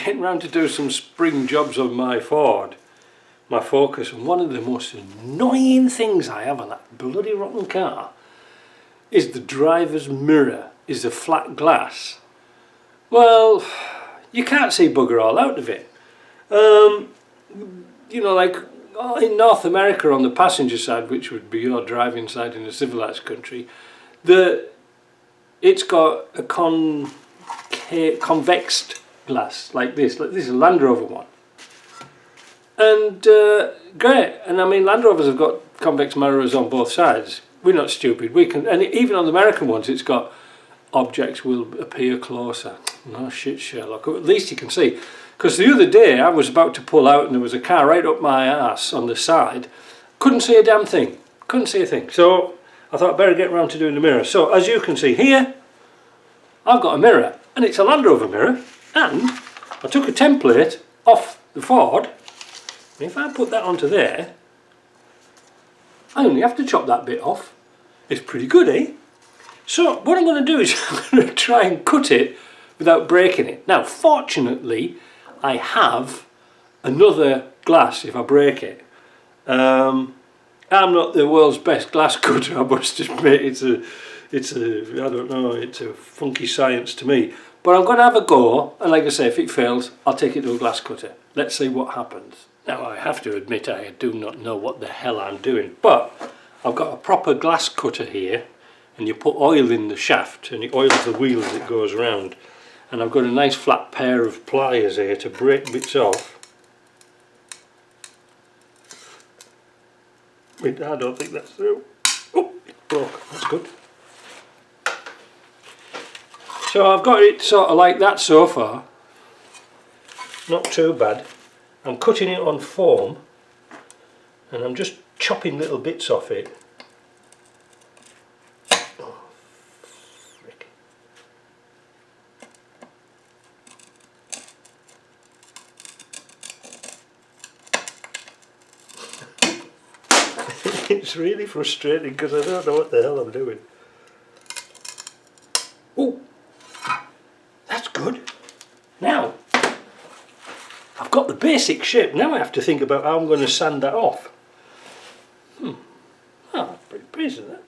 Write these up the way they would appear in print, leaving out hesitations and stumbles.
getting round to do some spring jobs on my Ford, my Focus, and one of the most annoying things I have on that bloody rotten car is the driver's mirror, is the flat glass. Well, you can't see bugger all out of it. You know, like in North America on the passenger side, which would be your driving side in a civilized country, it's got a convexed glass like this. Like this is a Land Rover one, and great. And I mean, Land Rovers have got convex mirrors on both sides. We're not stupid. We can, and even on the American ones, it's got objects will appear closer. No shit, Sherlock. At least you can see. Because the other day I was about to pull out and there was a car right up my ass on the side. Couldn't see a damn thing. Couldn't see a thing. So I thought I'd better get around to doing the mirror. So as you can see here, I've got a mirror, and it's a Land Rover mirror, and I took a template off the Ford, and if I put that onto there, I only have to chop that bit off. It's pretty good, eh? So what I'm going to do is I'm going to try and cut it without breaking it. Now fortunately I have another glass if I break it. I'm not the world's best glass cutter, I must admit. It's a I don't know, it's a funky science to me. But I'm going to have a go, and like I say, if it fails, I'll take it to a glass cutter. Let's see what happens. Now I have to admit I do not know what the hell I'm doing, but I've got a proper glass cutter here, and you put oil in the shaft and it oils the wheel as it goes around. And I've got a nice flat pair of pliers here to break bits off. Wait, I don't think that's through. Oh, it broke. That's good. So I've got it sort of like that so far. Not too bad. I'm cutting it on foam, and I'm just chopping little bits off it. Oh, frick. It's really frustrating because I don't know what the hell I'm doing. Oh, that's good. Now, I've got the basic shape. Now I have to think about how I'm going to sand that off. Oh, I'm pretty pleased with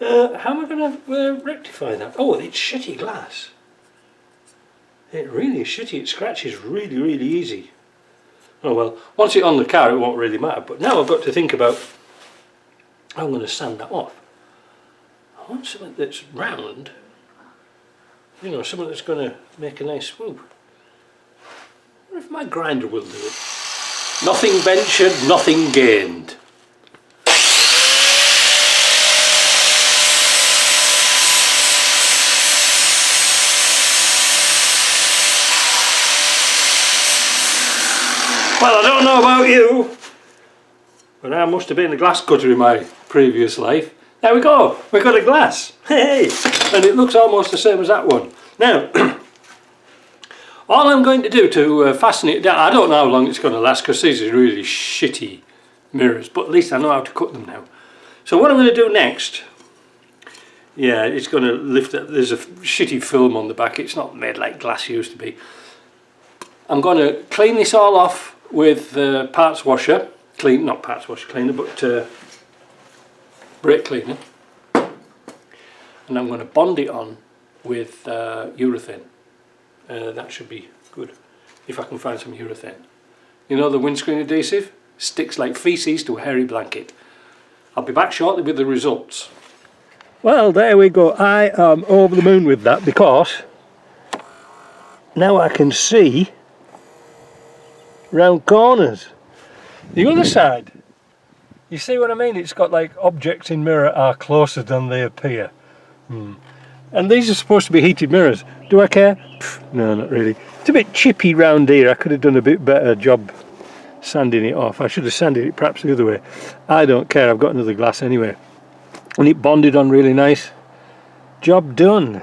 that. How am I going to rectify that? Oh, it's shitty glass. It really is shitty. It scratches really, really easy. Oh well, once it's on the car it won't really matter. But now I've got to think about how I'm going to sand that off. I want something that's round. You know, something that's going to make a nice swoop. I wonder if my grinder will do it. Nothing ventured, nothing gained. Well, I don't know about you, but I must have been a glass cutter in my previous life. There we go, we've got a glass. Hey! And it looks almost the same as that one. Now, all I'm going to do to fasten it down, I don't know how long it's going to last because these are really shitty mirrors, but at least I know how to cut them now. So what I'm going to do next, yeah, it's going to lift it. There's a shitty film on the back, it's not made like glass used to be. I'm going to clean this all off with parts washer, not parts washer cleaner, but brake cleaner. And I'm going to bond it on with urethane. That should be good, if I can find some urethane. You know the windscreen adhesive? Sticks like feces to a hairy blanket. I'll be back shortly with the results. Well, there we go. I am over the moon with that because now I can see round corners. The other side, you see what I mean? It's got like objects in mirror are closer than they appear. And these are supposed to be heated mirrors. Do I care? Pff, no, not really. It's a bit chippy round here. I could have done a bit better job sanding it off. I should have sanded it perhaps the other way. I don't care, I've got another glass anyway. And it bonded on really nice. Job done.